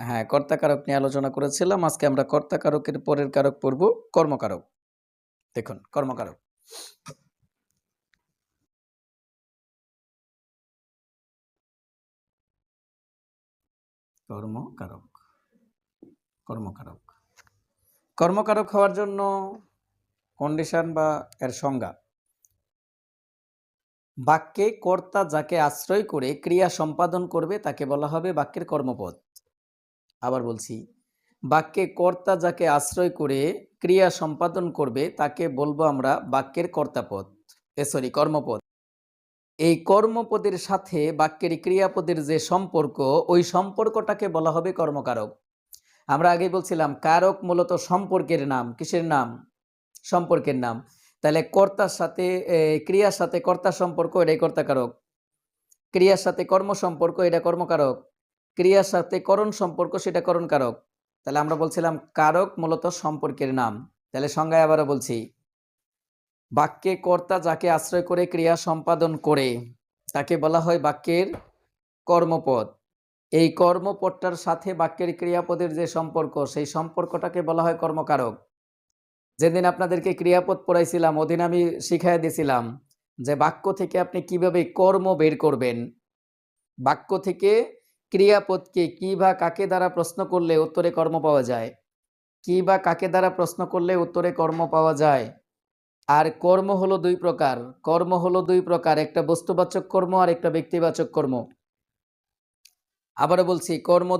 হ্যাঁ, কর্তা-কারক নিয়ে আলোচনা করেছিলাম। আজকে আমরা কর্তা-কারকের পরের কারক পড়ব কর্মকারক। দেখুন কর্মকারক। কর্মকারক, কর্মকারক। কর্মকারক হওয়ার জন্য কন্ডিশন বা এর সংজ্ঞা। বাক্যে কর্তা যাকে আশ্রয় করে ক্রিয়া সম্পাদন করবে তাকে বলা হবে বাক্যের কর্মপদ। আবার বলছি, বাক্যে কর্তা যাকে আশ্রয় করে ক্রিয়া সম্পাদন করবে তাকে বলবো আমরা বাক্যের কর্তাপদ, কর্মপদ। এই কর্মপদের সাথে বাক্যের ক্রিয়াপদের যে সম্পর্ক, ওই সম্পর্কটাকে বলা হবে কর্মকারক। আমরা আগে বলছিলাম কারক মূলত সম্পর্কের নাম। কিসের নাম? সম্পর্কের নাম। তাহলে কর্তার সাথে ক্রিয়ার সাথে কর্তার সম্পর্ক, এটাই কর্তাকারক। ক্রিয়ার সাথে কর্ম সম্পর্ক, এটা কর্মকারক। ক্রিয়ার সাথে করণ সম্পর্ক, সেটা করণকারক। তাহলে আমরা বলছিলাম কারক মূলত সম্পর্কের নাম। তাহলে সংজ্ঞায় আবারও বলছি, বাক্যে কর্তা যাকে আশ্রয় করে ক্রিয়া সম্পাদন করে তাকে বলা হয় বাক্যের কর্মপদ। এই কর্মপদটার সাথে বাক্যের ক্রিয়াপদের যে সম্পর্ক, সেই সম্পর্কটাকে বলা হয় কর্মকারক। যেদিন আপনাদেরকে ক্রিয়াপদ পড়াইছিলাম ওদিন আমি শিখাই দিয়েছিলাম যে বাক্য থেকে আপনি কিভাবে কর্ম বের করবেন। বাক্য থেকে ক্রিয়াপদকে কি বা কাকে দ্বারা প্রশ্ন করলে উত্তরে কর্ম পাওয়া যায়, কি বা কাকে দ্বারা প্রশ্ন করলে উত্তরে কর্ম পাওয়া যায়। আর কর্ম হলো দুই প্রকার। কর্ম হলো দুই প্রকার, একটা বস্তুবাচক কর্ম আর একটা ব্যক্তিবাচক কর্ম। আবারও বলছি, কর্ম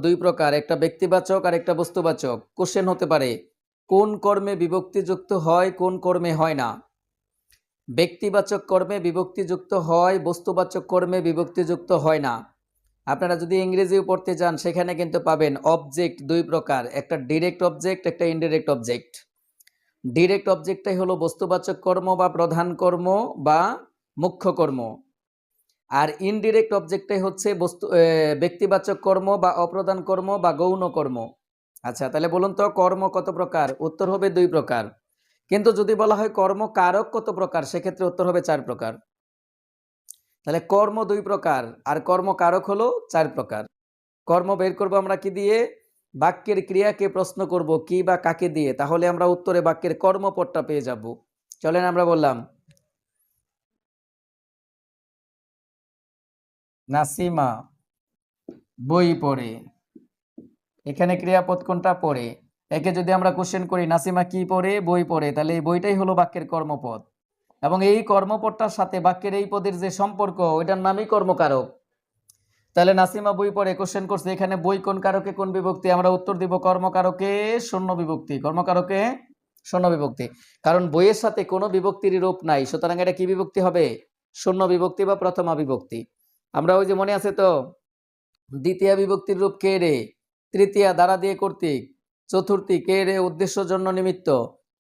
দুই প্রকার, একটা ব্যক্তিবাচক আর একটা বস্তুবাচক। কোশ্চেন হতে পারে কোন কর্মে বিভক্তিযুক্ত হয়, কোন কর্মে হয় না। ব্যক্তিবাচক কর্মে বিভক্তিযুক্ত হয়, বস্তুবাচক কর্মে বিভক্তিযুক্ত হয় না। আপনারা যদি ইংরেজিও পড়তে যান সেখানে কিন্তু পাবেন অবজেক্ট দুই প্রকার, একটা ডিরেক্ট অবজেক্ট, একটা ইনডিরেক্ট অবজেক্ট। ডিরেক্ট অবজেক্টটাই হলো বস্তুবাচক কর্ম বা প্রধান কর্ম বা মুখ্য কর্ম, আর ইনডিরেক্ট অবজেক্টটাই হচ্ছে ব্যক্তিবাচক কর্ম বা অপ্রধান কর্ম বা গৌণ কর্ম। আচ্ছা, তাহলে বলুন তো কর্ম কত প্রকার? উত্তর হবে দুই প্রকার। কিন্তু যদি বলা হয় কর্মকারক কত প্রকার, সেক্ষেত্রে উত্তর হবে চার প্রকার। তাহলে কর্ম দুই প্রকার আর কর্মকারক হলো চার প্রকার। কর্ম বের করবো আমরা কি দিয়ে? বাক্যের ক্রিয়াকে প্রশ্ন করব কি বা কাকে দিয়ে, তাহলে আমরা উত্তরে বাক্যের কর্মপদটা পেয়ে যাব। চলেন আমরা বললাম নাসিমা বই পড়ে। এখানে ক্রিয়াপদ কোনটা? পড়ে। একে যদি আমরা কোশ্চেন করি নাসিমা কি পড়ে? বই পড়ে, তাহলে এই বইটাই হলো বাক্যের কর্মপদ। এবং এই কর্মপদটার সাথে বাক্যের এই পদের যে সম্পর্ক, ওইটার নামই কর্মকারক। তাহলে নাসিমা বই পড়ে কোশ্চেন করছে, এখানে বই কোন কারকে কোন বিভক্তি? আমরা উত্তর দিব কর্মকারকে শূন্য বিভক্তি। কর্মকারকে শূন্য বিভক্তি, কারণ বইয়ের সাথে কোনো বিভক্তির রূপ নাই, সুতরাং এটা কি বিভক্তি হবে? শূন্য বিভক্তি বা প্রথমা বিভক্তি। আমরা ওই যে মনে আছে তো, দ্বিতীয় বিভক্তির রূপ কে রে, তৃতীয়া দ্বারা দিয়ে কর্তৃক, চতুর্থী কে রে উদ্দেশ্য জন্য নিমিত্ত,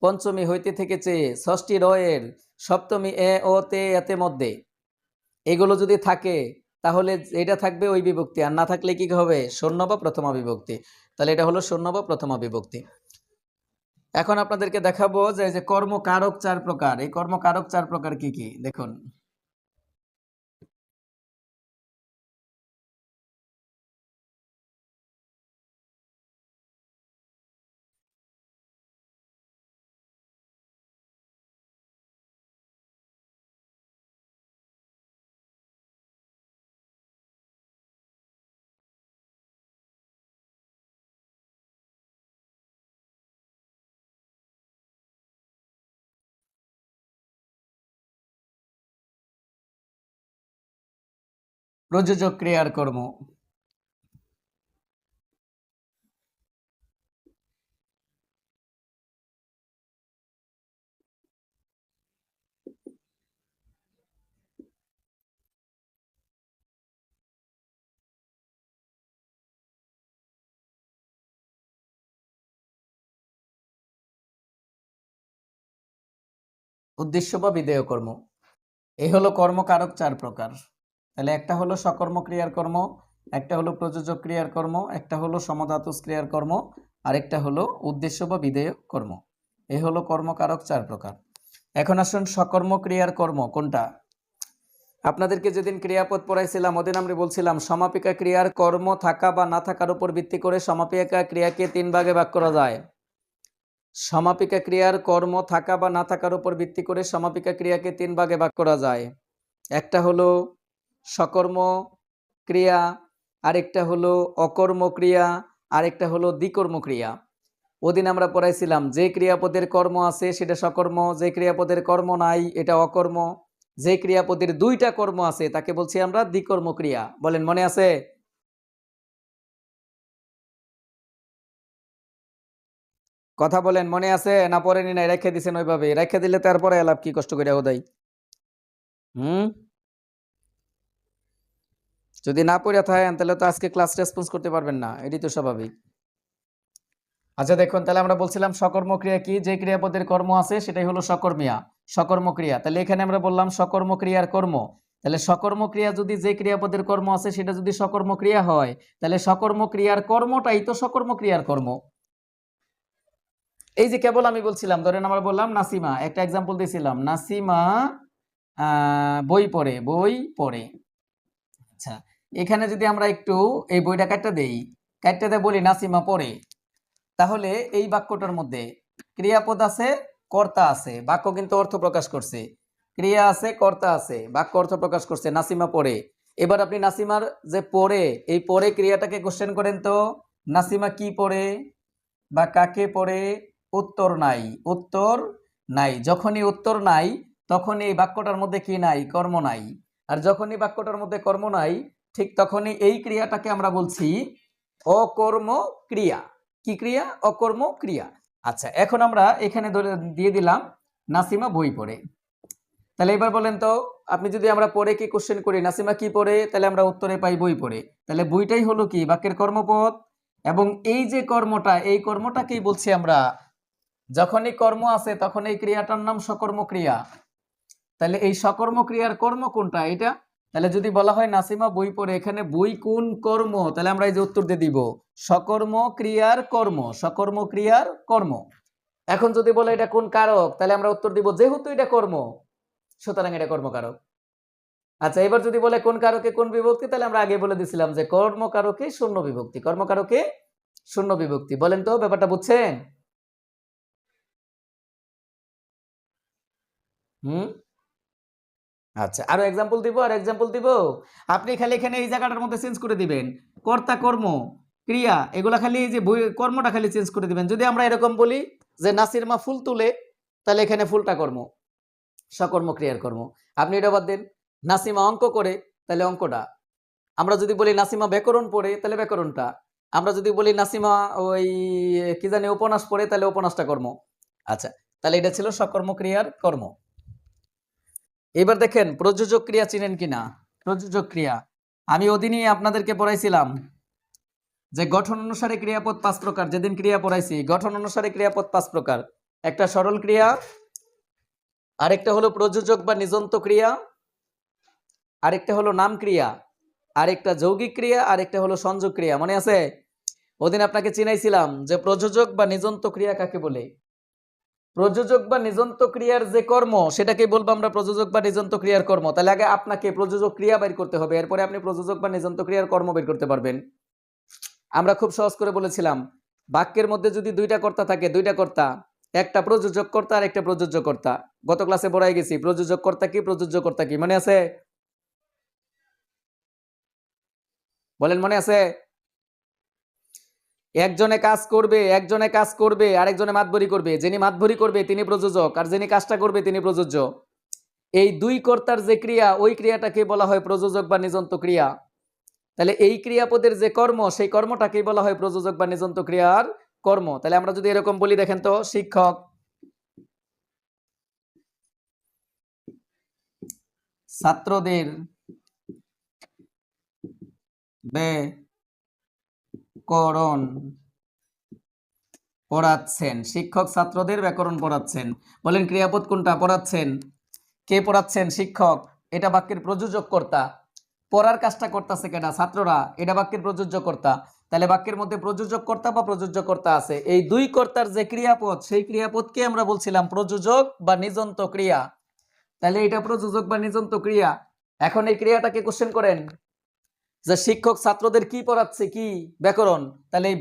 পঞ্চমী হইতে থেকে চেয়ে, ষষ্ঠী রয়ের, সপ্তমী এ ও তে এতে মধ্যে। এগুলো যদি থাকে তাহলে এটা থাকবে ওই বিভক্তি, আর না থাকলে কি হবে? শূন্য বা প্রথমা বিভক্তি। তাহলে এটা হলো শূন্য বা প্রথমা বিভক্তি। এখন আপনাদেরকে দেখাবো যে কর্মকারক চার প্রকার। এই কর্মকারক চার প্রকার কি কি দেখুন। প্রযোজক ক্রিয়ার কর্ম। উদ্দেশ্য বা বিধেয় কর্ম। এই হলো কর্মকারক চার প্রকার। তাহলে একটা হলো সকর্ম ক্রিয়ার কর্ম, একটা হলো প্রযোজক ক্রিয়ার কর্ম, একটা হলো সমধাতুজ ক্রিয়ার কর্ম, আর একটা হলো উদ্দেশ্য বা বিধেয় কর্ম। এই হলো কর্মকারক চার প্রকার। এখন আসুন সকর্ম ক্রিয়ার কর্ম কোনটা? আপনাদেরকে যেদিন ক্রিয়াপদ পড়াইছিলাম ওদিন আমরা বলছিলাম সমাপিকা ক্রিয়ার কর্ম থাকা বা না থাকার উপর ভিত্তি করে সমাপিকা ক্রিয়াকে 3 ভাগে ভাগ করা যায়। সমাপিকা ক্রিয়ার কর্ম থাকা বা না থাকার উপর ভিত্তি করে সমাপিকা ক্রিয়াকে 3 ভাগে ভাগ করা যায়। একটা হলো সকর্ম ক্রিয়া, আরেকটা হলো অকর্ম ক্রিয়া, আরেকটা হলো দ্বিকর্ম ক্রিয়া। ওদিন আমরা পড়াইছিলাম যে ক্রিয়াপদের কর্ম আছে সেটা সকর্ম, যে ক্রিয়াপদের কর্ম নাই এটা অকর্ম, যে ক্রিয়াপদের 2টা কর্ম আছে তাকে বলছি আমরা দ্বিকর্ম ক্রিয়া। বলেন মনে আছে? কথা বলেন মনে আছে না পড়েনি? নাই রেখে দিছেন ওইভাবে? রেখে দিলে তারপরে এলাপ কি কষ্ট করে হোদাই? যদি না পড়ে থাকেন তাহলে তো আজকে ক্লাস রেসপন্স করতে পারবেন না, এটি তো স্বাভাবিক। আচ্ছা দেখুন, তাহলে আমরা বলছিলাম সকর্ম ক্রিয়া কি? যে ক্রিয়াপদের কর্ম আছে সেটাই হলো সকর্মিয়া, সকর্ম ক্রিয়া। তাহলে এখানে আমরা বললাম সকর্ম ক্রিয়ার কর্ম। তাহলে সকর্ম ক্রিয়া যদি যে ক্রিয়াপদের কর্ম আছে সেটা যদি সকর্ম ক্রিয়া হয়, তাহলে সকর্ম ক্রিয়ার কর্মটাই তো সকর্ম ক্রিয়ার কর্ম। এই যে কেবল আমি বলছিলাম, ধরেন আমরা বললাম নাসিমা, একটা এক্সাম্পল দিয়েছিলাম, নাসিমা বই পড়ে, বই পড়ে। আচ্ছা, এখানে যদি আমরা একটু এই বইটা কাটতে দেই, কাটতে দিয়ে বলি নাসিমা পড়ে, তাহলে এই বাক্যটার মধ্যে ক্রিয়াপদ আছে, কর্তা আছে, বাক্য কিন্তু অর্থ প্রকাশ করছে। ক্রিয়া আছে, কর্তা আছে, বাক্য অর্থ প্রকাশ করছে, নাসিমা পড়ে। এবার আপনি নাসিমার যে পড়ে, এই পড়ে ক্রিয়াটাকে কোশ্চেন করেন তো, নাসিমা কি পড়ে বা কাকে পড়ে? উত্তর নাই, উত্তর নাই। যখনই উত্তর নাই তখনই এই বাক্যটার মধ্যে কি নাই? কর্ম নাই। আর যখনই বাক্যটার মধ্যে কর্ম নাই, ঠিক তখনই এই ক্রিয়াটাকে আমরা বলছি অকর্ম ক্রিয়া। কি ক্রিয়া? অকর্ম ক্রিয়া। আচ্ছা, এখন আমরা এখানে দিয়ে দিলাম নাসিমা বই পড়ে। তাহলে এবার বলেন তো, আপনি যদি আমরা পড়ে কি কোশ্চেন করি নাসিমা কি পড়ে, তাহলে আমরা উত্তরে পাই বই পড়ে। তাহলে বইটাই হলো কি? বাক্যের কর্মপদ। এবং এই যে কর্মটা, এই কর্মটাকেই বলছি আমরা, যখনই কর্ম আছে তখন এই ক্রিয়াটার নাম সকর্ম ক্রিয়া। তাহলে এই সকর্ম ক্রিয়ার কর্ম কোনটা? এটা। তাহলে যদি বলা হয় নাসিমা বই পড়ে, এখানে বই কোন কর্ম? তাহলে আমরা এই যে উত্তর দিয়ে দিব সকর্ম ক্রিয়ার কর্ম, সকর্ম ক্রিয়ার কর্ম। এখন যদি বলে এটা কোন কারক, তাহলে আমরা উত্তর দিব যেহেতু এটা কর্ম সুতরাং এটা কর্মকারক। আচ্ছা, এবার যদি বলে কোন কারকে কোন বিভক্তি, তাহলে আমরা আগে বলে দিছিলাম যে কর্মকারকে শূন্য বিভক্তি, কর্মকারকে শূন্য বিভক্তি। বলেন তো ব্যাপারটা বুঝছেন? হুম, আচ্ছা, আরো এক্সাম্পল দিব, আর এক্সাম্পল দিব। আপনি খালি এখানে এই জায়গাটার মধ্যে চেঞ্জ করে দিবেন, কর্তা, কর্ম, ক্রিয়া, এগুলা খালি এই যে কর্মটা খালি চেঞ্জ করে দিবেন। যদি আমরা এরকম বলি যে নাসির মা ফুল তুলে, তাহলে এখানে ফুলটা কর্ম, সকর্ম ক্রিয়ার কর্ম। আপনি এটা বাদ দেন। নাসিমা অঙ্ক করে, তাহলে অঙ্কটা। আমরা যদি বলি নাসিমা ব্যাকরণ পড়ে, তাহলে ব্যাকরণটা। আমরা যদি বলি নাসিমা ওই কি জানি উপন্যাস পড়ে, তাহলে উপন্যাসটা কর্ম। আচ্ছা, তাহলে এটা ছিল সকর্ম ক্রিয়ার কর্ম। এবার দেখেন প্রযোজক ক্রিয়া চিনেন কিনা? প্রযোজক ক্রিয়া আমি ওদিনই আপনাদেরকে পড়াইছিলাম যে গঠন অনুসারে ক্রিয়াপদ 5 প্রকার। যেদিন ক্রিয়া পড়াইছি, গঠন অনুসারে ক্রিয়াপদ 5 প্রকার। একটা সরল ক্রিয়া, আরেকটা হলো প্রযোজক বা নিযন্ত ক্রিয়া, আরেকটা হলো নাম ক্রিয়া, আরেকটা যৌগিক ক্রিয়া, আরেকটা হলো সংযোগ ক্রিয়া। মনে আছে? ওদিন আপনাকে চিনাইছিলাম যে প্রযোজক বা নিযন্ত ক্রিয়া কাকে বলে। প্রযোজক বা নিযন্ত ক্রিয়ার যে কর্ম সেটাকে বলবো আমরা প্রযোজক বা নিযন্ত ক্রিয়ার কর্ম। তাহলে আগে আপনাকে প্রযোজক ক্রিয়া বের করতে হবে, এরপরে আপনি প্রযোজক বা নিযন্ত ক্রিয়ার কর্ম বের করতে পারবেন। আমরা খুব সহজ করে বলেছিলাম, বাক্যের মধ্যে যদি 2টা কর্তা থাকে, 2টা কর্তা, একটা প্রযোজক কর্তা আর একটা প্রযোজ্য কর্তা। গত ক্লাসে পড়াই গেছি প্রযোজক কর্তা কি, প্রযোজ্য কর্তা কি। মনে আছে? বলেন মনে আছে? একজনে কাজ করবে, একজনে কাজ করবে, আরেকজনে মাতবরি করবে। যিনি মাতবরি করবে তিনি প্রযোজক, আর যিনি কাজটা করবে তিনি প্রযোজ্য। এই 2 কর্তার যে ক্রিয়া, ওই ক্রিয়াটাকে বলা হয় প্রযোজক বা নিযন্ত ক্রিয়া। তাহলে এই ক্রিয়াপদের যে কর্ম, সেই কর্মটাকেই বলা হয় প্রযোজক বা নিযন্ত ক্রিয়ার কর্ম। তাহলে আমরা যদি এরকম বলি, দেখেন তো, শিক্ষক ছাত্রদের ব্যাকরণ পড়াচ্ছেন। শিক্ষক ছাত্রদের ব্যাকরণ পড়াচ্ছেন। বলেন ক্রিয়াপদ কোনটা? পড়াচ্ছেন। কে পড়াচ্ছেন? শিক্ষক। এটা বাক্যের প্রযোজক কর্তা। পড়ার কাজটা করতেছে কেনা? ছাত্ররা। এটা বাক্যের প্রযোজ্য কর্তা। তাহলে বাক্যের মধ্যে প্রযোজক কর্তা বা প্রযোজ্য কর্তা আছে। এই 2 কর্তার যে ক্রিয়াপদ, সেই ক্রিয়াপদকে আমরা বলছিলাম প্রযোজক বা নিযন্ত ক্রিয়া। তাহলে এটা প্রযোজক বা নিযন্ত ক্রিয়া। এখন এই ক্রিয়াটাকে কোশ্চেন করেন যে শিক্ষক ছাত্রদের কি পড়াচ্ছে, কি ব্যাকরণ, তাহলে এই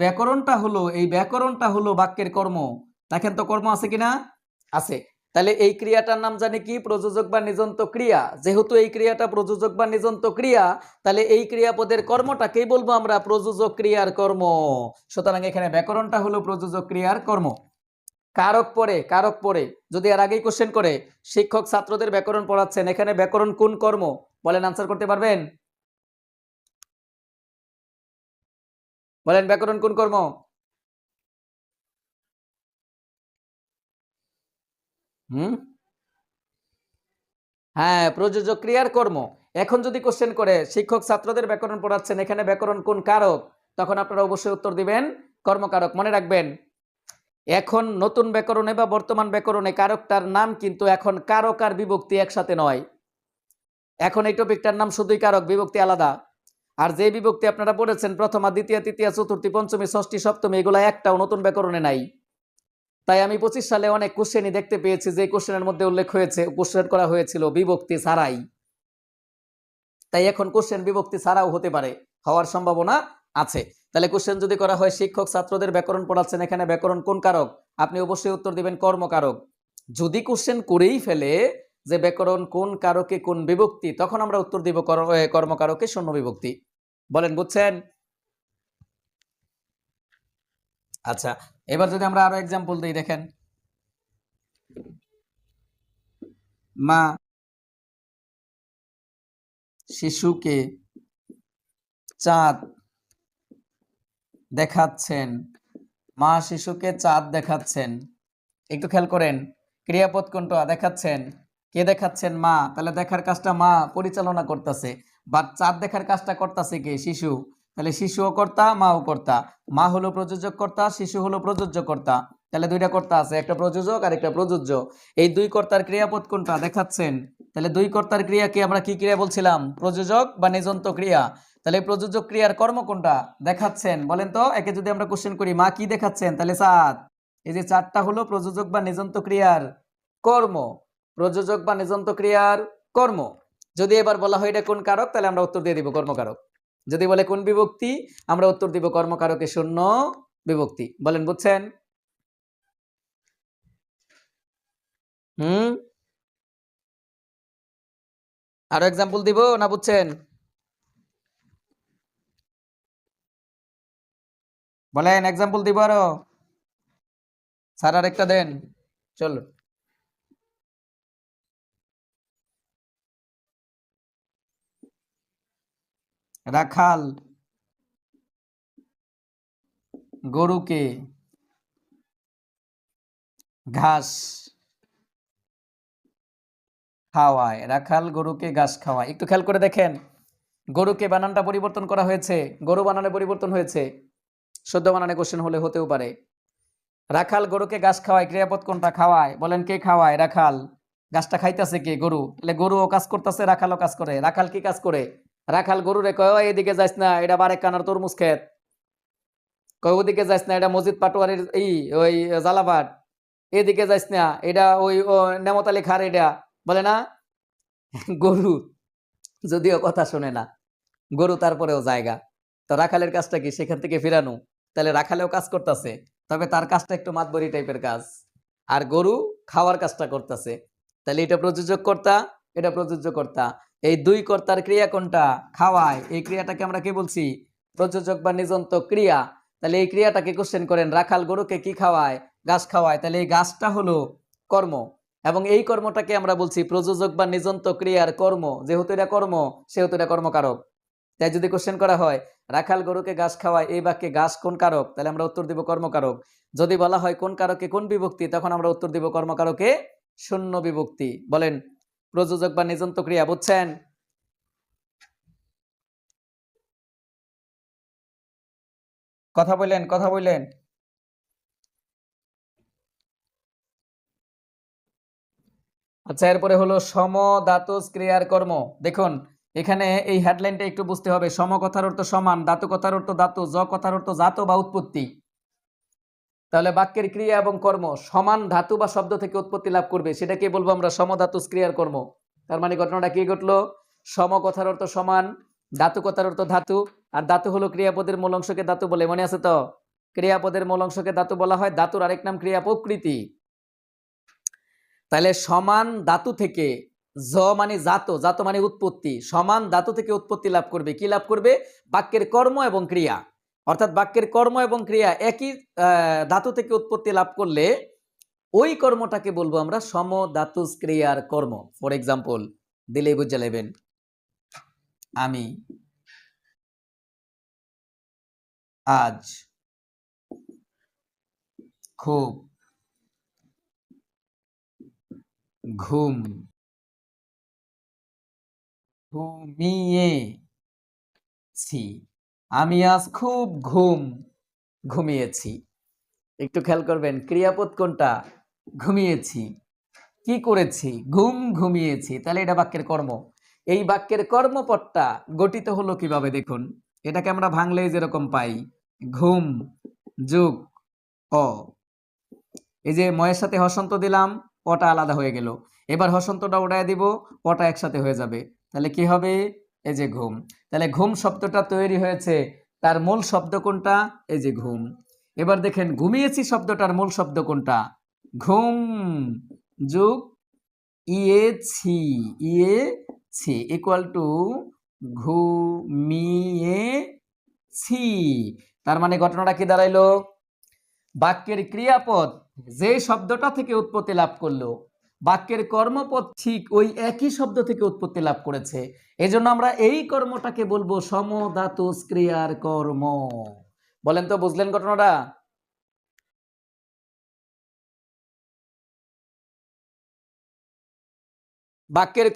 ব্যাকরণটা হলো বাক্যের কর্ম। দেখেন তো কর্ম আছে কিনা, আছে। তাহলে এই ক্রিয়াটার নাম জানি কি, প্রযোজক বা নিযন্ত ক্রিয়া। যেহেতু এই ক্রিয়াটা প্রযোজক বা নিযন্ত ক্রিয়া, তাহলে এই ক্রিয়াপদের কর্মটাকেই বলবো আমরা প্রযোজক ক্রিয়ার কর্ম। সুতরাং এখানে ব্যাকরণটা হলো প্রযোজক ক্রিয়ার কর্ম। কারক পরে যদি এর আগেই কোশ্চেন করে শিক্ষক ছাত্রদের ব্যাকরণ পড়াচ্ছেন, এখানে ব্যাকরণ কোন কর্ম, বলেন আনসার করতে পারবেন? বলেন ব্যাকরণ কোন কর্ম? হুম, হ্যাঁ, প্রযোজক ক্রিয়ার কর্ম। এখন যদি কোশ্চেন করে শিক্ষক ছাত্রদের ব্যাকরণ পড়াচ্ছেন, এখানে ব্যাকরণ কোন কারক, তখন আপনারা অবশ্যই উত্তর দিবেন কর্মকারক। মনে রাখবেন, এখন নতুন ব্যাকরণে বা বর্তমান ব্যাকরণে কারকটার নাম কিন্তু এখন কারক আর বিভক্তি একসাথে নয়। এখন এই টপিকটার নাম শুধুই কারক, বিভক্তি আলাদা। আর যে বিভক্তি আপনারা পড়েছেন প্রথমা, দ্বিতীয়, তৃতীয়, চতুর্থী, পঞ্চমী, ষষ্ঠী, সপ্তমী, এগুলা একটাও নতুন ব্যাকরণে নাই। তাই আমি 25 সালে অনেক কোশ্চেনই দেখতে পেয়েছি যে কোশ্চেনের মধ্যে উল্লেখ হয়েছে, কোশ্চেন করা হয়েছিল বিভক্তি ছাড়াই। তাই এখন কোশ্চেন বিভক্তি ছাড়াও হতে পারে, হওয়ার সম্ভাবনা আছে। তাহলে কোশ্চেন যদি করা হয় শিক্ষক ছাত্রদের ব্যাকরণ পড়াচ্ছেন, এখানে ব্যাকরণ কোন কারক, আপনি অবশ্যই উত্তর দিবেন কর্মকারক। যদি কোশ্চেন করেই ফেলে যে ব্যাকরণ কোন কারকে কোন বিভক্তি, তখন আমরা উত্তর দিব কর্মকারকে শূন্য বিভক্তি। বলেন বুঝছেন? আচ্ছা, এবার যদি আমরা আরো এক্সাম্পল দিই, দেখেন মা শিশুকে চাঁদ দেখাচ্ছেন, মা শিশুকে চাঁদ দেখাচ্ছেন। একটু খেয়াল করেন, ক্রিয়াপদ কোনটা, দেখাচ্ছেন। কে দেখাচ্ছেন? মা। তাহলে দেখার কাজটা মা পরিচালনা করতেছে, বা চাঁদ দেখার কাজটা করতেছে কে? শিশু। তাহলে শিশুও কর্তা, মাও কর্তা। মা হলো প্রযোজক কর্তা, শিশু হলো প্রযোজ্য কর্তা। তাহলে দুইটা কর্তা আছে, একটা প্রযোজক আর একটা প্রযোজ্য। এই দুই কর্তার ক্রিয়াপদ কোনটা? দেখাচ্ছেন। তাহলে দুই কর্তার ক্রিয়াকে আমরা কি ক্রিয়া বলছিলাম? প্রযোজক বা নিযন্ত ক্রিয়া। তাহলে প্রযোজক ক্রিয়ার কর্ম কোনটা? দেখাচ্ছেন। বলেন তো, একে যদি আমরা কোশ্চেন করি মা কি দেখাচ্ছেন, তাহলে চাঁদ। এই যে চারটা হলো প্রযোজক বা নিযন্ত ক্রিয়ার কর্ম, প্রযোজক বা নিযন্ত ক্রিয়ার কর্ম। যদি এবার বলা হয় এটা কোন কারক, তাহলে আমরা উত্তর দিয়ে দিব কর্মকারক। যদি বলে কোন বিভক্তি, আমরা উত্তর দিব কর্মকারকে শূন্য বিভক্তি। বলেন বুঝছেন? হুম, আরো এক্সাম্পল দিব না বুঝছেন? বলেন এক্সাম্পল দিব আরো, স্যার আর একটা দেন। চলো, রাখাল গরুকে ঘাস খাওয়ায়, রাখাল গরুকে ঘাস খাওয়ায়। একটু খেয়াল করে দেখেন, গরুকে বানানটা পরিবর্তন করা হয়েছে, গরু বানানে পরিবর্তন হয়েছে। শুদ্ধ বানানে কোশ্চেন হলে হতেও পারে। রাখাল গরুকে ঘাস খাওয়ায়, ক্রিয়াপদ কোনটা? খাওয়ায়। বলেন কে খাওয়ায়? রাখাল। ঘাসটা খাইতেছে কে? গরু। তাহলে গরুও কাজ করতেছে, রাখালও কাজ করে। রাখাল কি কাজ করে? রাখাল গরুরে কয় ওই এদিকে যাইস না, এটা বারেক কানার তরমুজ ক্ষেত। কয় ওদিকে যাইস না, এটা মসজিদ পাটোয়ারির ওই জালাভাট। এদিকে যাইস না, এটা ওই নেমতালি খার এটা, বলে না? গরু যদিও কথা শোনে না, গরু তারপরেও জায়গা। তো রাখালের কাজটা কি? সেখান থেকে ফিরানো। তাহলে রাখালেও কাজ করতেছে, তবে তার কাজটা একটু মাতবরি টাইপের কাজ। আর গরু খাওয়ার কাজটা করতেছে। তাহলে এটা প্রযোজক কর্তা, এটা প্রযোজ্য কর্তা। এই দুই কর্তার ক্রিয়া কোনটা? খাওয়ায়। এই ক্রিয়াটাকে আমরা কি বলছি? প্রযোজক বা নিযন্ত ক্রিয়া। তাহলে এই ক্রিয়াটাকে কোশ্চেন করেন, রাখাল গরুকে কি খাওয়ায়? ঘাস খাওয়ায়। তাহলে এই ঘাসটা হলো কর্ম, এবং এই কর্মটাকে আমরা বলছি প্রযোজক বা নিযন্ত ক্রিয়ার কর্ম। যেহেতু এটা কর্ম, সেহেতু এটা কর্মকারক। তাই যদি কোশ্চেন করা হয় রাখাল গরুকে ঘাস খাওয়ায়, এই বাক্যে ঘাস কোন কারক, তাহলে আমরা উত্তর দিব কর্মকারক। যদি বলা হয় কোন কারকে কোন বিভক্তি, তখন আমরা উত্তর দিব কর্মকারকে শূন্য বিভক্তি। বলেন প্রযোজক বা নিযন্ত ক্রিয়া বুঝছেন? কথা বললেন, কথা বললেন। আচ্ছা, এরপরে হলো সমধাতুজ ক্রিয়ার কর্ম। দেখুন এখানে এই হেডলাইনটা একটু বুঝতে হবে। সম কথার অর্থ সমান, ধাতু কথার অর্থ ধাতু, জ কথার অর্থ জাত বা উৎপত্তি। তাহলে বাক্যের ক্রিয়া এবং কর্ম সমান ধাতু বা শব্দ থেকে উৎপত্তি লাভ করবে, সেটাকে বলবো আমরা সমধাতুজ ক্রিয়ার কর্ম। তার মানে ঘটনাটা কি ঘটলো? সম কথার অর্থ সমান, ধাতু কথার অর্থ ধাতু, আর ধাতু হলো ক্রিয়াপদের মূল অংশকে ধাতু বলে, মনে আছে তো? ক্রিয়াপদের মূল অংশকে ধাতু বলা হয়, ধাতুর আরেক নাম ক্রিয়া প্রকৃতি। তাহলে সমান ধাতু থেকে, জ মানে জাত, জাত মানে উৎপত্তি, সমান ধাতু থেকে উৎপত্তি লাভ করবে, কি লাভ করবে? বাক্যের কর্ম এবং ক্রিয়া। অর্থাৎ বাক্যের কর্ম এবং ক্রিয়া একই ধাতু থেকে উৎপত্তি লাভ করলে ওই কর্মটাকে বলবো আমরা সম ধাতু ক্রিয়ার কর্ম। ফর এক্সাম্পল দিলেই বুঝে নেবেন, আমি আজ খুব ঘুমিয়েছি। আমি আজ খুব ঘুমিয়েছি। একটু খেয়াল করবেন, ক্রিয়াপদ কোনটা? ঘুমিয়েছি। কি করেছি? ঘুমিয়েছি। তাহলে এটা বাক্যের কর্ম। এই বাক্যের কর্মপদটা গঠিত হলো কিভাবে দেখুন। এটাকে আমরা ভাঙলে যেরকম পাই, ঘুম যোগ অ, এই যে ময়ের সাথে হসন্ত দিলাম, অটা আলাদা হয়ে গেল। এবার হসন্তটা উড়ায় দিব, অটা একসাথে হয়ে যাবে। তাহলে কি হবে? এই যে ঘুম। তাহলে ঘুম শব্দটা তৈরি হয়েছে, তার মূল শব্দ কোনটা? এই যে ঘুম। এবার দেখেন ঘুমিয়েছি শব্দটার মূল শব্দ কোনটা? ঘুম যোগ ইয়েছি, ইয়েছি ইকুয়াল টু ঘুমিয়েছি। তার মানে ঘটনাটা কি দাঁড়াইলো? বাক্যের ক্রিয়াপদ যে শব্দটা থেকে উৎপত্তি লাভ করলো, বাক্যের কর্মপদ ঠিক ওই একই শব্দ থেকে উৎপত্তি লাভ করেছে। এজন্য আমরা এই কর্মটাকে বলবো সমধাতু ক্রিয়ার কর্ম। বলেন তো, বুঝলেন ঘটনাটা? বাক্যের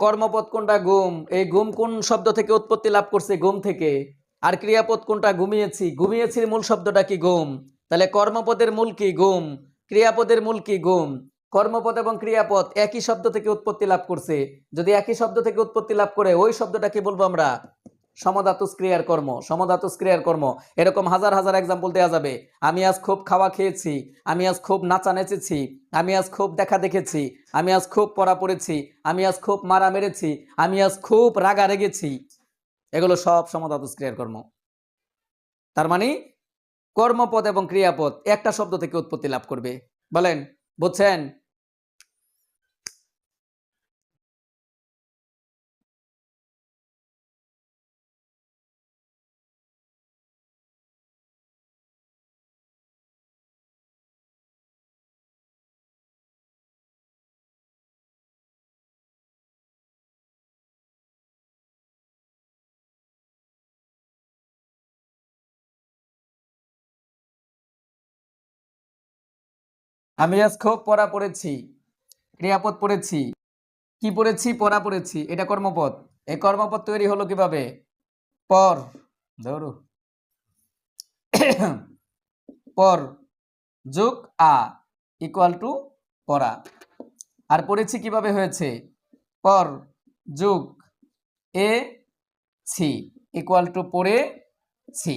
কর্মপদ কোনটা? ঘুম। এই ঘুম কোন শব্দ থেকে উৎপত্তি লাভ করছে? ঘুম থেকে। আর ক্রিয়াপদ কোনটা? ঘুমিয়েছি। ঘুমিয়েছির মূল শব্দটা কি? ঘুম। তাহলে কর্মপদের মূল কি? ঘুম। ক্রিয়াপদের মূল কি? ঘুম। কর্মপদ এবং ক্রিয়াপদ একই শব্দ থেকে উৎপত্তি লাভ করছে। যদি একই শব্দ থেকে উৎপত্তি লাভ করে, ওই শব্দটাকে বলবো আমরা সমধাতু ক্রিয়ার কর্ম। সমধাতু ক্রিয়ার কর্ম। এরকম হাজার হাজার এক্সাম্পল দেওয়া যাবে। আমি আজ খুব খাওয়া খেয়েছি, আমি আজ খুব নাচা নেচেছি, আমি আজ খুব দেখা দেখেছি, আমি আজ খুব পড়া পড়েছি, আমি আজ খুব মারা মেরেছি, আমি আজ খুব রাগা রেগেছি। এগুলো সব সমধাতু ক্রিয়ার কর্ম। তার মানে কর্মপদ এবং ক্রিয়াপদ একটা শব্দ থেকে উৎপত্তি লাভ করবে। বলেন, বুঝছেন? আমি আজ খুব পড়া পড়েছি, ক্রিয়াপদ পড়েছি। কি পড়েছি? পড়া পড়েছি। এটা কর্মপদ। এই কর্মপদ তৈরি হলো কিভাবে? পর ধরো পর যোগ আ ইকুয়াল টু পড়া। আর পড়েছি কিভাবে হয়েছে? পর যোগ এ ছি ইকুয়াল টু পড়েছি।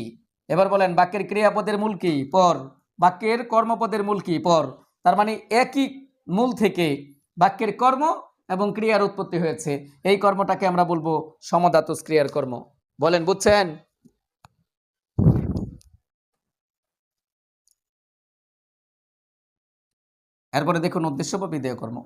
এবার বলেন বাক্যের ক্রিয়াপদের মূল কি? পর। বাক্যের কর্মপদের মূল কি? পর। তার মানে একই মূল থেকে বাক্যের কর্ম এবং ক্রিয়ার উৎপত্তি হয়েছে। এই কর্মটাকে আমরা বলবো সমধাতু ক্রিয়ার কর্ম। বলেন, বুঝছেন? এরপরে দেখুন উদ্দেশ্য বা বিধেয় কর্ম।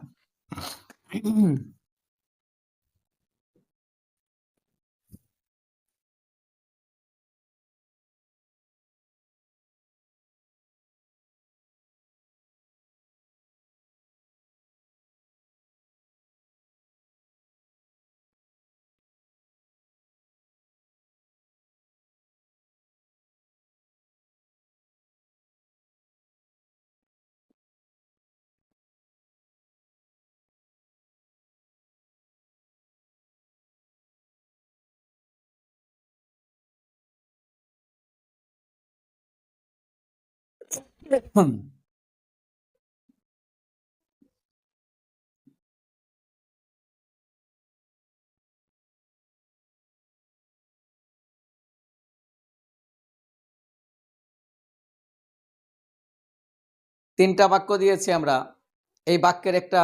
তিনটা বাক্য দিয়েছি আমরা। এই বাক্যের একটা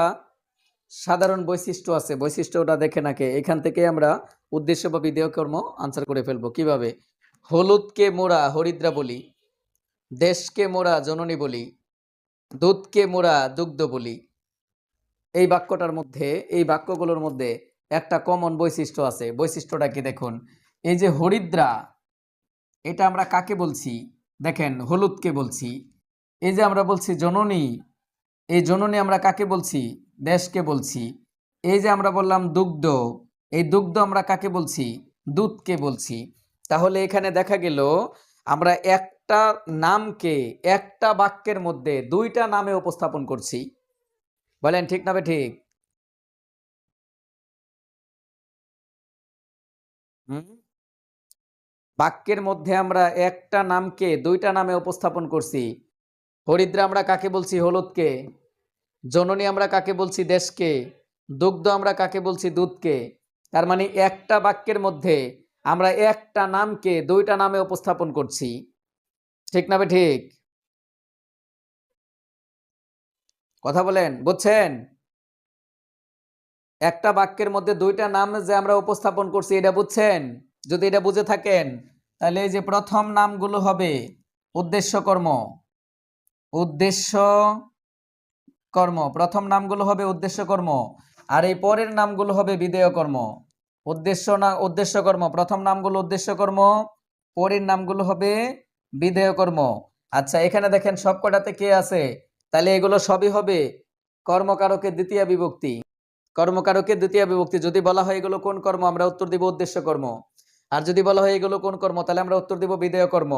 সাধারণ বৈশিষ্ট্য আছে, বৈশিষ্ট্যটা দেখে নাকে এখান থেকে আমরা উদ্দেশ্য বা বিধেয় কর্ম আনসার করে ফেলবো। কিভাবে? হলুদকে মোরা হরিদ্রা বলি, দেশকে মোরা জননী বলি, দুধকে মোরা দুগ্ধ বলি। এই বাক্যটার মধ্যে, এই বাক্যগুলোর মধ্যে একটা কমন বৈশিষ্ট্য আছে। বৈশিষ্ট্যটা কি দেখুন, এই যে হরিদ্রা, এটা আমরা কাকে বলছি? দেখেন, হলুদকে বলছি। এই যে আমরা বলছি জননী, এই জননী আমরা কাকে বলছি? দেশকে বলছি। এই যে আমরা বললাম দুগ্ধ, এই দুগ্ধ আমরা কাকে বলছি? দুধকে বলছি। তাহলে এখানে দেখা গেল আমরা একটা নামকে একটা বাক্যের মধ্যে দুইটা নামে উপস্থাপন করছি। বলেন ঠিক না ঠিক? হুম, বাক্যের মধ্যে আমরা একটা নামকে দুইটা নামে উপস্থাপন করছি। হরিদ্রা আমরা কাকে বলছি? হলুদকে। জননী আমরা কাকে বলছি? দেশকে। দুগ্ধ আমরা কাকে বলছি? দুধকে। তার মানে একটা বাক্যের মধ্যে আমরা একটা নামকে দুইটা নামে উপস্থাপন করছি। ঠিক না ঠিক? কথা বলেন, বুঝছেন? একটা বাক্যের মধ্যে দুইটা নাম যে আমরা উপস্থাপন করছি, এটা বুঝছেন? যদি এটা বুঝে থাকেন, তাহলে এই যে প্রথম নামগুলো হবে উদ্দেশ্য কর্ম, উদ্দেশ্য কর্ম। প্রথম নামগুলো হবে উদ্দেশ্য কর্ম, আর এই পরের নামগুলো হবে বিধেয় কর্ম। উদ্দেশ্য কর্ম, প্রথম নামগুলো উদ্দেশ্য কর্ম, পরের নামগুলো হবে বিধেয় কর্ম। আচ্ছা, এখানে দেখেন সবকটাতে কে আছে? তাহলে এগুলো সবই হবে কর্মকারকের দ্বিতীয় বিভক্তি। কর্মকারকের দ্বিতীয় বিভক্তি। যদি বলা হয় এগুলো কোন কর্ম, আমরা উত্তর দিব উদ্দেশ্য কর্ম। আর যদি বলা হয় এগুলো কোন কর্ম, তাহলে আমরা উত্তর দিব বিধেয় কর্ম।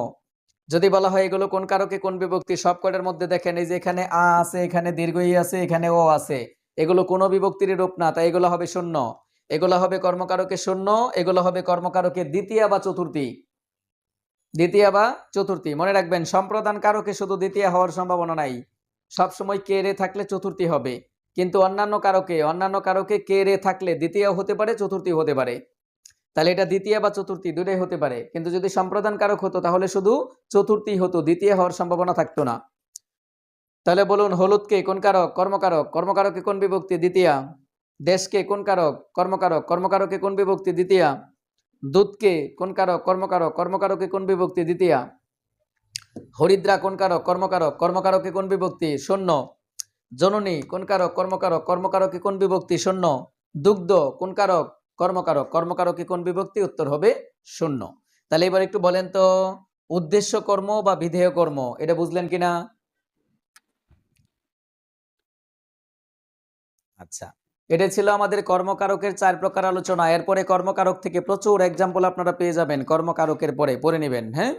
যদি বলা হয় এগুলো কোন কারকে কোন বিভক্তি, সব কটার মধ্যে দেখেন এই যে এখানে আ আছে, এখানে দীর্ঘ ই আছে, এখানে ও আছে, এগুলো কোনো বিভক্তির রূপ না, তাই এগুলো হবে শূন্য। এগুলো হবে কর্মকারকের শূন্য, এগুলো হবে কর্মকারকের দ্বিতীয় বা চতুর্থী। দ্বিতীয় বা চতুর্থী মনে রাখবেন, সম্প্রদান কারকে শুধু দ্বিতীয় হওয়ার সম্ভাবনা নাই, সবসময় কে রে থাকলে চতুর্থী হবে। কিন্তু অন্যান্য কারকে কে রে থাকলে দ্বিতীয় হতে পারে, চতুর্থী হতে পারে। তাহলে এটা দ্বিতীয় বা চতুর্থী দুটোই হতে পারে, কিন্তু যদি সম্প্রদান কারক হতো তাহলে শুধু চতুর্থী হতো, দ্বিতীয় হওয়ার সম্ভাবনা থাকতো না। তাহলে বলুন, হলুদকে কোন কারক? কর্মকারক। কর্মকারকে কোন বিভক্তি? দ্বিতীয়া। দেশকে কোন কারক? কর্মকারক। কর্মকারকে কোন বিভক্তি? দ্বিতীয়া। দুধকে কোন কারক? কর্মকারক। কর্মকারকে কোন বিভক্তি? দ্বিতীয়া। হরিদ্রা কোন কারক? কর্মকারক। কর্মকারকে কোন বিভক্তি? শূন্য। জননী কোন কারক? কর্মকারক। কর্মকারকে কোন বিভক্তি? শূন্য। দুগ্ধ কোন কারক? কর্মকারক। কর্মকারকে কোন বিভক্তি? উত্তর হবে শূন্য। তাহলে এবার একটু বলেন তো, উদ্দেশ্য কর্ম বা বিধেয় কর্ম, এটা বুঝলেন কিনা? আচ্ছা, এটা ছিল আমাদের কর্মকারকের 4 প্রকার আলোচনা। এরপরে কর্মকারক থেকে প্রচুর এক্সাম্পল আপনারা পেয়ে যাবেন, কর্মকারকের পরে পড়ে নেবেন। হ্যাঁ,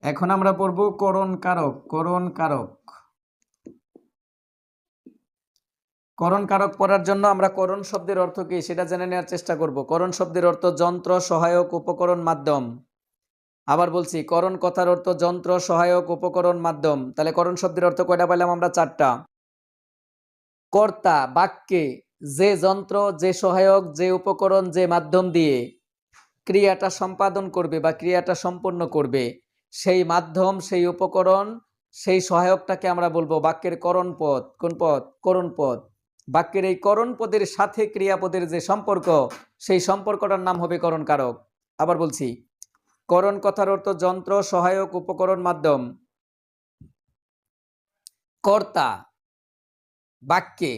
এখন আমরা পড়ব করণ কারক। করণ কারক, করণ কারক পড়ার জন্য আমরা করণ শব্দের অর্থ কি সেটা জেনে নেওয়ার চেষ্টা করব। করণ শব্দের অর্থ যন্ত্র, সহায়ক, উপকরণ, মাধ্যম। আবার বলছি, করণ কথার অর্থ যন্ত্র, সহায়ক, উপকরণ, মাধ্যম। তাহলে করণ শব্দের অর্থ কয়টা পেলাম আমরা? 4টা। কর্তা, বাক্যে যে যন্ত্র, যে সহায়ক, যে উপকরণ, যে মাধ্যম দিয়ে ক্রিয়াটা সম্পাদন করবে বা ক্রিয়াটা সম্পন্ন করবে, সেই মাধ্যম, সেই উপকরণ, সেই সহায়কটাকে আমরা বলবো বাক্যের করণ পদ। কোন পদ? করণ পদ। বাক্যের এই করণ পদের সাথে ক্রিয়াপদের যে সম্পর্ক, সেই সম্পর্কটার নাম হবে করণ কারক। আবার বলছি, করণ কথার অর্থ যন্ত্র, সহায়ক, উপকরণ, মাধ্যম। কর্তা, বাক্যে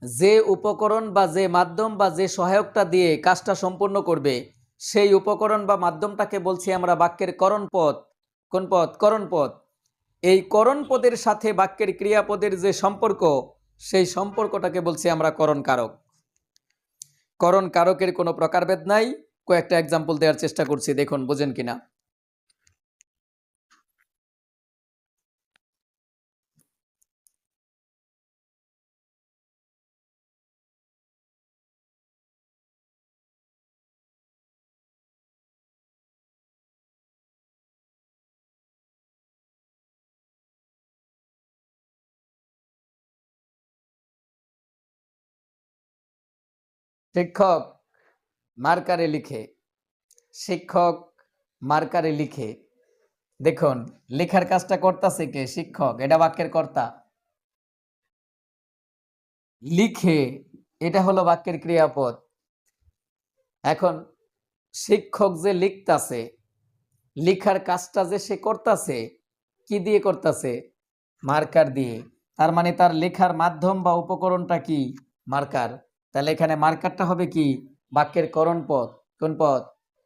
যে উপকরণ বা যে মাধ্যম বা যে সহায়কটা দিয়ে কাজটা সম্পূর্ণ করবে, সেই উপকরণ বা মাধ্যমটাকে বলছি আমরা বাক্যের করণ পদ। কোন পদ? করণ পদ। এই করণ পদের সাথে বাক্যের ক্রিয়াপদের যে সম্পর্ক, সেই সম্পর্কটাকে বলছি আমরা করণ কারক। করণ কারকের কোনো প্রকারভেদ নাই, কয়েকটা এক্সাম্পল দেওয়ার চেষ্টা করছি, দেখুন বোঝেন কিনা। শিক্ষক মার্কারে লিখে, শিক্ষক মার্কারে লিখে। দেখুন লেখার কাজটা করতেছে কে? শিক্ষক, এটা বাক্যের কর্তা। লিখে এটা হলো বাক্যের ক্রিয়াপদ। এখন শিক্ষক যে লিখতাছে, লিখার কাজটা যে সে করতেছে, কি দিয়ে করতেছে? মার্কার দিয়ে। তার মানে তার লেখার মাধ্যম বা উপকরণটা কি? মার্কার। তাহলে এখানে মার্কারটা হবে কি? বাক্যের করণ পদ। কোন পদ?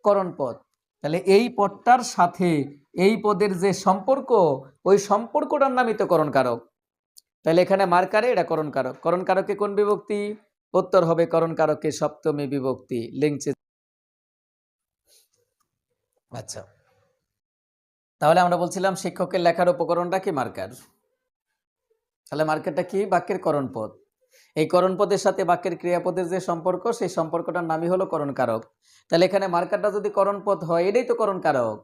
করণ পদ। তাহলে এই পদটার সাথে এই পদের যে সম্পর্ক, ওই সম্পর্কটার নামই তো করণ কারক। তাহলে এখানে মার্কারে এটা করণ কারক। করণ কারকে কোন বিভক্তি? উত্তর হবে করণ কারকে সপ্তমী বিভক্তি। লিংচে। আচ্ছা, তাহলে আমরা বলছিলাম শিক্ষকের লেখার উপকরণটা কি? মার্কার। তাহলে মার্কারটা কি? বাক্যের করণ পদ। এই করণ পদের সাথে বাক্যের ক্রিয়াপদের যে সম্পর্ক, সেই সম্পর্কটার নামই হলো করণ কারক। তাহলে এখানে মার্কারটা যদি করণ পদ হয়, এটাই তো করণ কারক।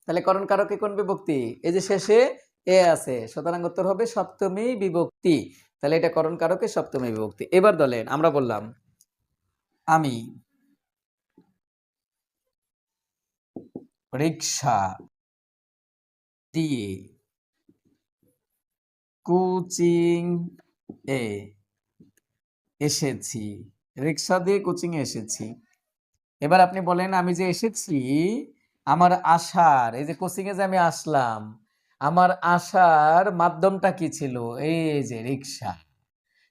তাহলে করণ কারকে কোন বিভক্তি? এই যে শেষে এ আছে, সুতরাং উত্তর হবে সপ্তমী বিভক্তি। তাহলে এটা করণ কারকে সপ্তমী বিভক্তি। এবার বলেন, আমরা বললাম আমি রিক্সা দিয়ে কোচিং এ এসেছি। রিক্সা দিয়ে কোচিং এ এসেছি। এবার আপনি বলেন, আমি যে এসেছি, আমার আসার, এই যে কোচিং এ যে আমি আসলাম, আমার আসার মাধ্যমটা কি ছিল? এই যে রিক্সা।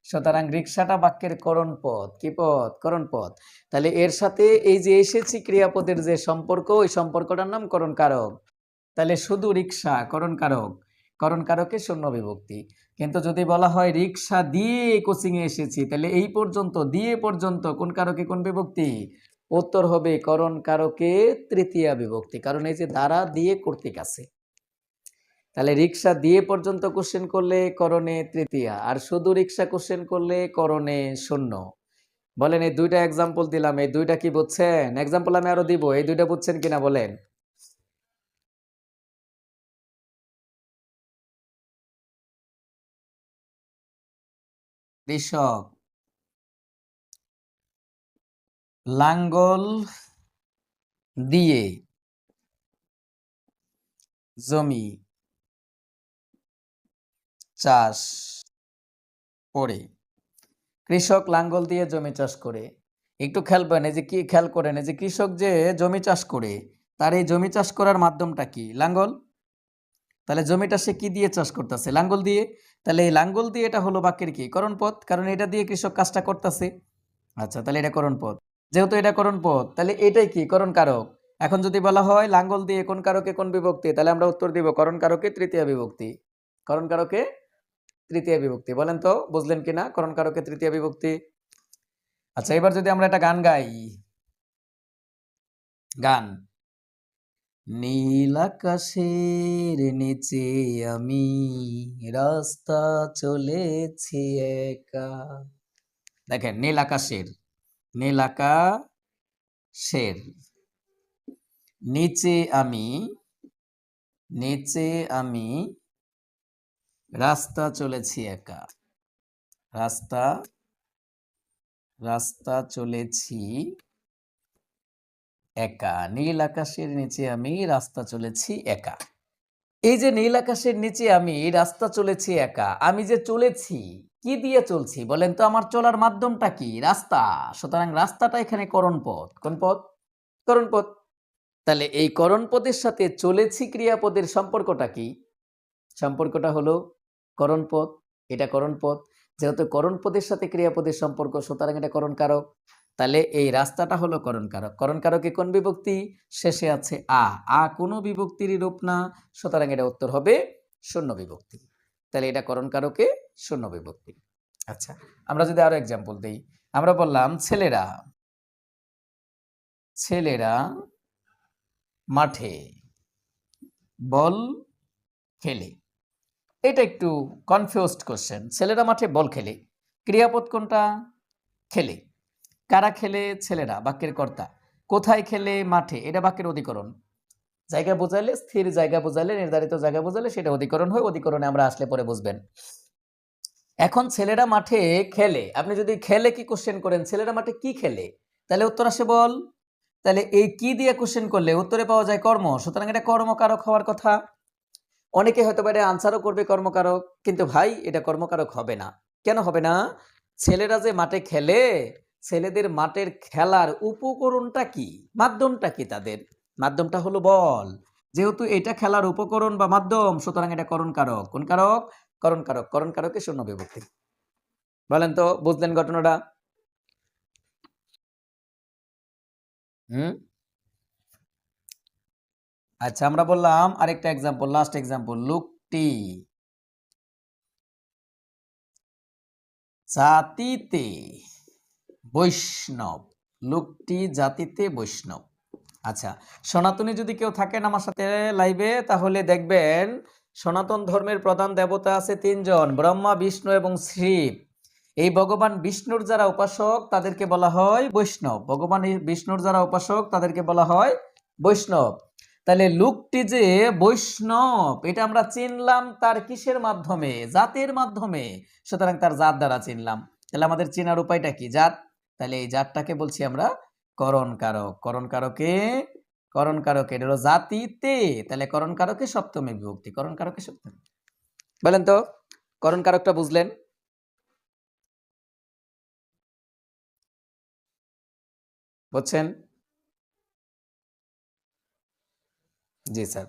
সুতরাং রিক্সাটা বাক্যের করণ পদ। কি পদ? করণ পদ। তাহলে এর সাথে এই যে এসেছি ক্রিয়াপদের যে সম্পর্ক, ওই সম্পর্কটার নাম করণ কারক। তাহলে শুধু রিক্সা করণ কারক, করণ কারকে শূন্য বিভক্তি। কিন্তু যদি বলা হয় রিক্সা দিয়ে কোচিং এ এসেছি, তাহলে এই পর্যন্ত, দিয়ে পর্যন্ত কোন কারকে কোন বিভক্তি? উত্তর হবে করণ কারকে তৃতীয়া বিভক্তি। কারণ এই যে দ্বারা দিয়ে কর্তৃক আছে। তাহলে রিক্সা দিয়ে পর্যন্ত কোশ্চেন করলে করণে তৃতীয়া, আর শুধু রিক্সা কোশ্চেন করলে করণে শূন্য। বলেন এই দুইটা এক্সাম্পল দিলাম, এই দুইটা কি বুঝছেন? এক্সাম্পল আমি আরো দিব, এই দুইটা বুঝছেন কিনা বলেন? কৃষক লাঙ্গল দিয়ে জমি চাষ করে। কৃষক লাঙ্গল দিয়ে জমি চাষ করে। একটু খেয়াল করেন, এই যে কি খেয়াল করেন, এই যে কৃষক যে জমি চাষ করে, তার এই জমি চাষ করার মাধ্যমটা কি? লাঙ্গল। তাহলে জমিটা সে কি দিয়ে চাষ করতেছে? লাঙ্গল দিয়ে। তাহলে এই লাঙ্গল দিয়ে এটা হলো বাক্যের কি? করণ পদ। কারণ এটা দিয়ে কৃষক কাজটা করতেছে। আচ্ছা, তাহলে এটা করণ পদ। যেহেতু এটা করণ পদ, তাহলে এটাই কি? করণ কারক। এখন যদি বলা হয় লাঙ্গল দিয়ে কোন কারকে কোন বিভক্তি, তাহলে আমরা উত্তর দিব করণ কারকে তৃতীয় বিভক্তি। করণ কারকে তৃতীয় বিভক্তি। বলেন তো বুঝলেন কিনা করণ কারকে তৃতীয় বিভক্তি? আচ্ছা, এবার যদি আমরা একটা গান গাই। গান। নীল আকাশের নিচে আমি রাস্তা চলেছি একা। দেখেন নীল আকাশের, নীল আকাশের নিচে আমি, নিচে আমি রাস্তা চলেছি একা। রাস্তা, রাস্তা চলেছি একা। নীল আকাশের নিচে আমি রাস্তা চলেছি একা। এই যে নীল আকাশের নিচে আমি রাস্তা চলেছি একা, আমি যে চলেছি, কি দিয়ে চলছি বলেন তো? আমার চলার মাধ্যমটা কি? রাস্তা। সুতরাং রাস্তাটা এখানে করণ পদ। কোন পদ? করণ পদ। তাহলে এই করণ পদের সাথে চলেছি ক্রিয়াপদের সম্পর্কটা কি? সম্পর্কটা হলো করণ পদ। এটা করণ পদ। যেহেতু করণ পদের সাথে ক্রিয়াপদের সম্পর্ক, সুতরাং এটা করণ কারক। তাহলে এই রাস্তাটা হলো করণ কারক। করণ কারকে কোন বিভক্তি? শেষে আছে আ। আ কোনো বিভক্তির রূপ না, সুতরাং এটা উত্তর হবে শূন্য বিভক্তি। তাহলে এটা করণ কারকে শূন্য বিভক্তি। আচ্ছা, আমরা যদি আরো এক্সাম্পল দেই, আমরা বললাম ছেলেরা, ছেলেরা মাঠে বল খেলে। এটা একটু কনফিউজড কোশ্চেন। ছেলেরা মাঠে বল খেলে, ক্রিয়াপদ কোনটা? খেলে। কারা খেলে? ছেলেরা, বাক্যের কর্তা। কোথায় খেলে? মাঠে, এটা বাক্যের অধিকরণ। জায়গা বোঝালে, স্থির জায়গা বোঝালে, নির্ধারিত জায়গা বোঝালে সেটা অধিকরণ হয়। অধিকরণে আমরা আসলে পরে বুঝবেন। এখন ছেলেরা মাঠে খেলে, আপনি যদি খেলে কি কোশ্চেন করেন, ছেলেরা মাঠে কি খেলে, তাহলে উত্তর আসে বল। তাহলে এই কি দিয়ে কোশ্চেন করলে উত্তরে পাওয়া যায় কর্ম, সুতরাং এটা কর্মকারক হওয়ার কথা। অনেকে হয়তো এটা আনসারও করবে কর্মকারক, কিন্তু ভাই এটা কর্মকারক হবে না। কেন হবে না? ছেলেরা যে মাঠে খেলে, ছেলেদের মাঠের খেলার উপকরণটা কি, মাধ্যমটা কি, তাদের মাধ্যমটা হলো বল। যেহেতু এটা খেলার উপকরণ বা মাধ্যম, সুতরাং এটা করণকারক। কোন কারক? করণকারক। করণকারকে শূন্য বিভক্তি। বলেন তো, বুঝলেন ঘটনাটা? হুম, আচ্ছা, আমরা বললাম আরেকটা এক্সাম্পল, লাস্ট এক্সাম্পল, লোকটি জাতিতে বৈষ্ণব। লোকটি জাতিতে বৈষ্ণব। আচ্ছা, সনাতনী যদি কেউ থাকেন আমার সাথে লাইভে, তাহলে দেখবেন সনাতন ধর্মের প্রধান দেবতা আছে তিনজন, ব্রহ্মা, বিষ্ণু এবং শিব। এই ভগবান বিষ্ণুর যারা উপাসক তাদেরকে বলা হয় বৈষ্ণব। ভগবান বিষ্ণুর যারা উপাসক তাদেরকে বলা হয় বৈষ্ণব। তাহলে লোকটি যে বৈষ্ণব, এটা আমরা চিনলাম তার কিসের মাধ্যমে? জাতের মাধ্যমে। সুতরাং তার জাত দ্বারা চিনলাম। তাহলে আমাদের চেনার উপায়টা কি? জাত। তাহলে এই জাতটাকে বলছি আমরা করণকারক। করণকারকে, করণকারকে এটা হলো জাতিতে, তাহলে করণকারকে সপ্তমী বিভক্তি। করণকারকে সপ্তমী। বলেন তো, করণকারকটা বুঝলেন? বুঝছেন? জি স্যার,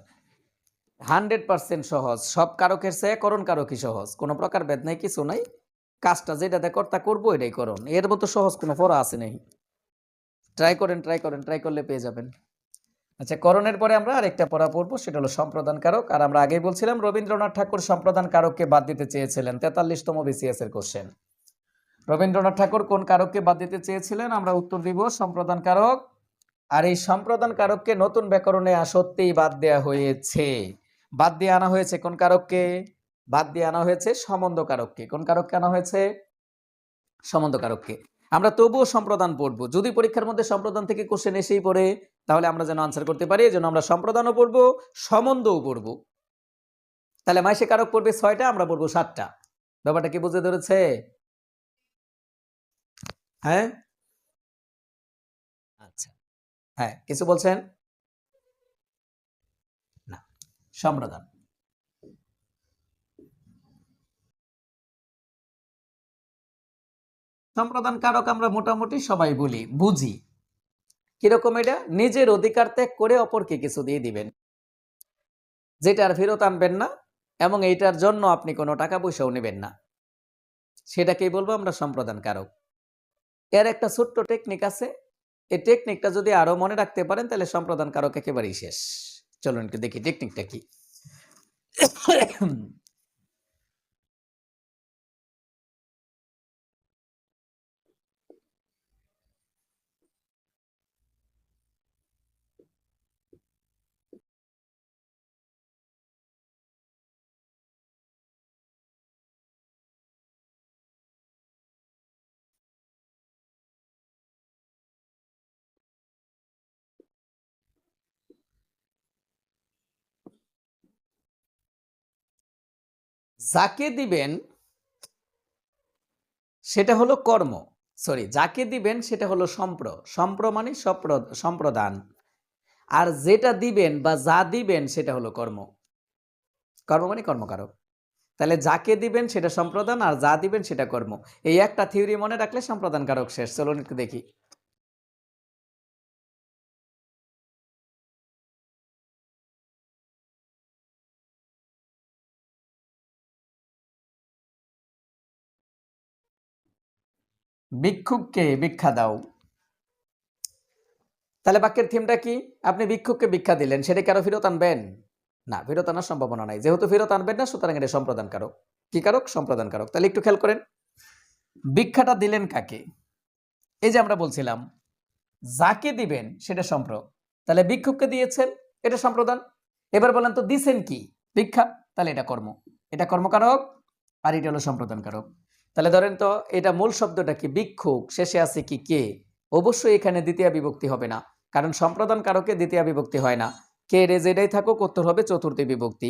100% সহজ। সব কারকের চেয়ে করণকারকই সহজ, কোনো প্রকার ভেদ নাই, কিছু নাই। কাজটা যেটা দেখো তা করবো, এটাই করণ। এর মতো সহজ কোনো পড়া আছে নাই। ট্রাই করেন, ট্রাই করেন, ট্রাই করলে পেয়ে যাবেন। আচ্ছা, করণের পরে আমরা আরেকটা পড়া পড়বো, সেটা হলো সম্প্রদান কারক। আর আমরা আগেই বলছিলাম রবীন্দ্রনাথ ঠাকুর সম্প্রদান কারককে বাদ দিতে চেয়েছিলেন, 43তম বিসিএস এর কোশ্চেন। রবীন্দ্রনাথ ঠাকুর কোন কারককে বাদ দিতে চেয়েছিলেন? আমরা উত্তর দিব সম্প্রদান কারক। আর এই সম্প্রদান কারককে নতুন ব্যাকরণে সত্যিই বাদ দেয়া হয়েছে। বাদ দিয়ে আনা হয়েছে কোন কারককে? বাদ দিয়ে আনা হয়েছে সম্বন্ধ কারককে। কোন কারককে আনা হয়েছে? সম্বন্ধ কারককে। আমরা তবুও সম্প্রদান পড়বো, যদি পরীক্ষার মধ্যে সম্প্রদান থেকে কোশ্চেন এসেই পড়ে, তাহলে আমরা যেন আনসার করতে পারি। এজন্য আমরা সম্প্রদানও পড়বো, সম্বন্ধও পড়বো। তাহলে মাসে কারক পড়বে 6টা, আমরা পড়বো 7টা। ব্যাপারটা কি বুঝে ধরেছে? হ্যাঁ, আচ্ছা, হ্যাঁ, কিছু বলছেন না? সম্প্রদান, সম্প্রদান কারক আমরা মোটামুটি সবাই বলি, বুঝি। কিরকম? এটা নিজের অধিকার ত্যাগ করে অপরকে কিছু দিয়ে দিবেন, যেটা আর ফেরত আনবেন না, এবং এইটার জন্য আপনি কোনো টাকা পয়সাও নেবেন না, সেটাকেই বলবো আমরা সম্প্রদান কারক। এর একটা ছোট্ট টেকনিক আছে, এই টেকনিকটা যদি আরো মনে রাখতে পারেন তাহলে সম্প্রদান কারক একেবারেই শেষ। চলুন একটু দেখি টেকনিকটা কি। যাকে দিবেন সেটা হলো কর্ম, সরি, যাকে দিবেন সেটা হলো সম্প্র মানে সম্প্রদান। আর যেটা দিবেন বা যা দিবেন সেটা হলো কর্ম। কর্ম মানে কর্মকারক। তাহলে যাকে দিবেন সেটা সম্প্রদান, আর যা দিবেন সেটা কর্ম। এই একটা থিওরি মনে রাখলে সম্প্রদান কারক শেষ। চলুন একটু দেখি। ভিক্ষুককে ভিক্ষা দাও। তাহলে বাক্যের থিমটা কি? আপনি ভিক্ষুককে ভিক্ষা দিলেন, সেটা কি আরো ফেরত আনবেন? না, ফেরত আনার সম্ভাবনা নাই। যেহেতু ফেরত আনবেন না, সুতরাং এটা সম্প্রদান কারক। কি কারক? সম্প্রদান কারক। তাহলে একটু খেয়াল করেন, ভিক্ষাটা দিলেন কাকে? এই যে আমরা বলছিলাম যাকে দিবেন সেটা সম্প্র, তাহলে ভিক্ষুককে দিয়েছেন, এটা সম্প্রদান। এবার বলেন তো দিছেন কি? ভিক্ষা। তাহলে এটা কর্ম, এটা কর্মকারক, আর এটা হলো সম্প্রদান কারক। তাহলে ধরেন তো এটা মূল শব্দটা কি? ভিক্ষুক, শেষে আছে কি? কে। অবশ্যই এখানে দ্বিতীয় বিভক্তি হবে না, কারণ সম্প্রদান কারকে দ্বিতীয় বিভক্তি হয় না। কে রে যেটাই থাকুক উত্তর হবে চতুর্থী বিভক্তি।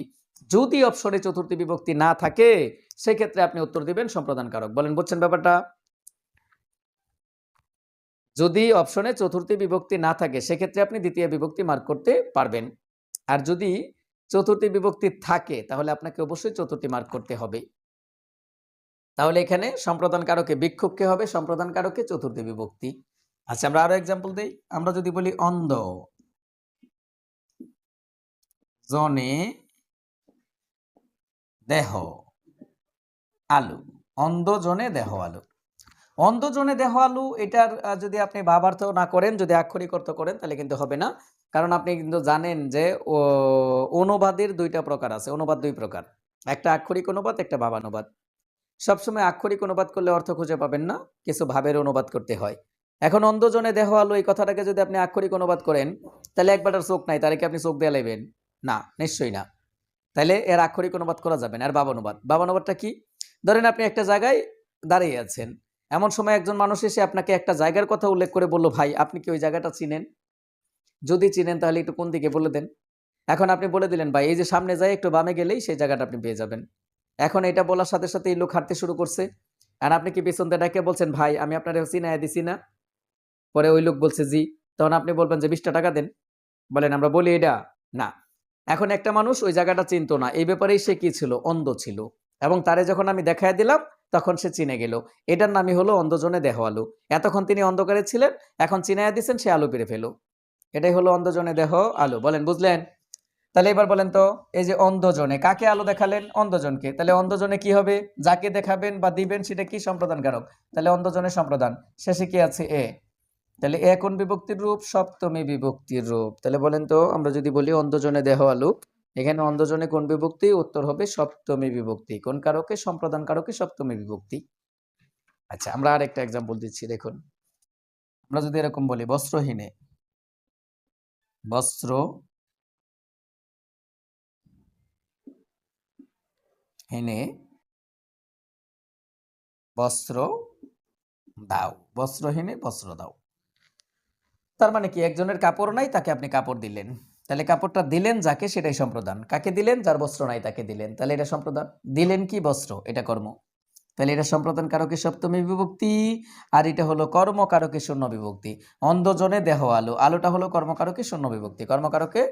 যদি অপশনে চতুর্থী বিভক্তি না থাকে সেক্ষেত্রে আপনি উত্তর দিবেন সম্প্রদান কারক। বলেন বুঝছেন ব্যাপারটা? যদি অপশনে চতুর্থী বিভক্তি না থাকে সেক্ষেত্রে আপনি দ্বিতীয় বিভক্তি মার্ক করতে পারবেন। আর যদি চতুর্থী বিভক্তি থাকে তাহলে আপনাকে অবশ্যই চতুর্থী মার্ক করতে হবে। তাহলে এখানে সম্প্রদান কারকে বিক্ষোভকে হবে, সম্প্রদান কারকে চতুর্থী বিভক্তি। আচ্ছা, আমরা আরো এক্সাম্পল দেই। আমরা যদি বলি অন্ধ জনে দেহ আলু, অন্ধ জনে দেহ আলু। অন্ধ জনে দেহ আলু এটার যদি আপনি ভাবার্থ না করেন, যদি আক্ষরিক অর্থ করেন তাহলে কিন্তু হবে না। কারণ আপনি কিন্তু জানেন যে অনুবাদের দুইটা প্রকার আছে, অনুবাদ দুই প্রকার, একটা আক্ষরিক অনুবাদ, একটা ভাবানুবাদ। সবসময় আক্ষরিক অনুবাদ করলে অর্থ খুঁজে পাবেন না, কিছু ভাবের অনুবাদ করতে হয়। এখন অন্ধজনে দেহ আলো এই কথাটাকে যদি আপনি আক্ষরিক অনুবাদ করেন তাহলে একবার চোখ নাই তারে কি আপনি চোখ দিয়ে লাইবেন? না, নিশ্চয়ই না। তাহলে এর আক্ষরিক অনুবাদ করা যাবে না। আর ভাবানুবাদ, ভাবানুবাদটা কি? ধরেন আপনি একটা জায়গায় দাঁড়িয়ে আছেন, এমন সময় একজন মানুষ এসে আপনাকে একটা জায়গার কথা উল্লেখ করে বলল, ভাই আপনি কি ওই জায়গাটা চিনেন? যদি চিনেন তাহলে একটু কোন দিকে বলে দেন। এখন আপনি বলে দিলেন, ভাই এই যে সামনে যায় একটু বামে গেলেই সেই জায়গাটা আপনি পেয়ে যাবেন। এখন এটা বলার সাথে সাথে এই লোক হাঁটতে শুরু করছে, আর আপনি কি পেছন দিয়ে ডেকে বলছেন, ভাই আমি আপনার চিনাই দিছি না? পরে ওই লোক বলছে জি, তখন আপনি বলবেন যে 20টা টাকা দেন। বলেন আমরা বলি এটা না। এখন একটা মানুষ ওই জায়গাটা চিনতো না, এই ব্যাপারেই সে কি ছিল? অন্ধ ছিল। এবং তারে যখন আমি দেখায় দিলাম তখন সে চিনে গেল। এটার নামই হলো অন্ধজনে দেহ আলু। এতক্ষণ তিনি অন্ধকারে ছিলেন, এখন চিনাইয়া দিচ্ছেন, সে আলু পেরে ফেলো। এটাই হলো অন্ধজনে দেহ আলু। বলেন বুঝলেন? তাহলে এবার বলেন তো, এই যে অন্ধজনে কাকে আলো দেখালেন? অন্ধজনকে। তাহলে অন্ধজনে কি হবে? যাকে দেখাবেন বা দিবেন সেটা কি? সম্প্রদান কারক। তাহলে অন্ধজনে সম্প্রদান। শেষে কি আছে? এ। তাহলে এ কোন বিভক্তির রূপ? সপ্তমী বিভক্তির রূপ। তাহলে বলেন তো, আমরা যদি বলি অন্ধজনে দেহ আলু, এখানে অন্ধজনে কোন বিভক্তি? উত্তর হবে সপ্তমী বিভক্তি। কোন কারকে? সম্প্রদান কারকে সপ্তমী বিভক্তি। আচ্ছা, আমরা আরেকটা এক্সাম্পল দিচ্ছি, দেখুন। আমরা যদি এরকম বলি বস্ত্রহীনে, বস্ত্রহীনে বস্ত্র দাও, বস্ত্রহীনে বস্ত্র দাও। তার মানে কি? একজনের কাপড় নাই, তাকে আপনি কাপড় দিলেন। তাহলে কাপড়টা দিলেন যাকে, সেটাই সম্প্রদান। কাকে দিলেন? যার বস্ত্র নাই তাকে দিলেন, তাহলে এটা সম্প্রদান। দিলেন কি? বস্ত্র, এটা কর্ম। তাহলে এটা সম্প্রদান কারকে সপ্তমী বিভক্তি, আর এটা হলো কর্মকারকে শূন্য বিভক্তি। অন্ধজনে দেহ আলো, আলোটা হলো কর্মকারকে শূন্য বিভক্তি, কর্মকারকে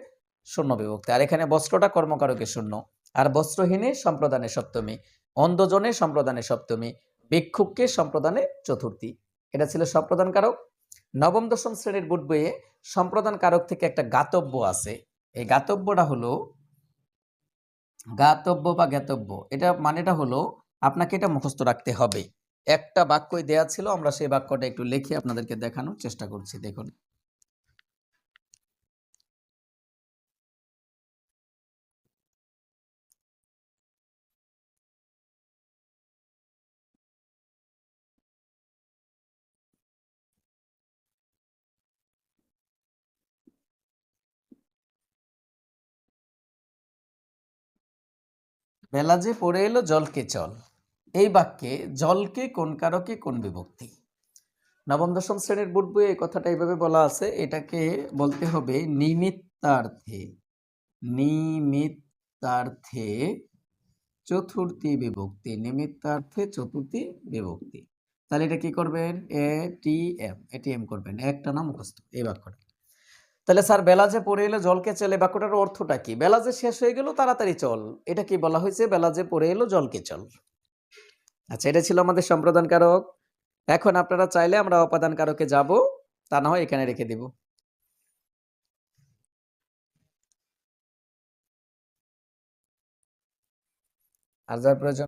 শূন্য বিভক্তি। আর এখানে বস্ত্রটা কর্মকারকে শূন্য, আর বস্ত্রহীনে সম্প্রদানে সপ্তমী, অন্ধজনে সম্প্রদানে সপ্তমী, ভিক্ষুককে সম্প্রদানে চতুর্থী। এটা ছিল সম্প্রদান কারক। নবম দশম শ্রেণীর বোর্ড বইয়ে সম্প্রদান কারক থেকে একটা গাতব্য আছে। এই গাতব্যটা হলো, গাতব্য বা জ্ঞাতব্য, এটা মানেটা হলো আপনাকে এটা মুখস্থ রাখতে হবে। একটা বাক্যই দেয়া ছিল, আমরা সেই বাক্যটা একটু লিখে আপনাদেরকে দেখানোর চেষ্টা করছি। দেখুন, বেলা যে পড়ে এলো জলকে চল, এই বাক্যে জলকে কোন কারকে কোন বিভক্তি? নবম দশম শ্রেণীর বোর্ড বইয়ে এই কথাটা এইভাবে বলা আছে, এটাকে বলতে হবে নিমিত্তার্থে, নিমিত্তার্থে চতুর্থী বিভক্তি, নিমিত্তার্থে চতুর্থী বিভক্তি। তাহলে এটা কি করবেন? এটিএম, এটিএম করবেন, একটা নাম মুখস্থ এই বাক্যটা। তাহলে স্যার বেলা যে পড়ে এলো জলকে চলে, বাক্যটার অর্থটা কি? বেলা যে শেষ হয়ে গেল তাড়াতাড়ি চল, এটা কি বলা হয়েছে? বেলা যে পড়ে এলো জলকে চল। আচ্ছা, এটা ছিল আমাদের সম্প্রদান কারক। এখন আপনারা চাইলে আমরা অপাদান কারকে যাব, তা না হয় এখানে রেখে দিব। আর যার প্রয়োজন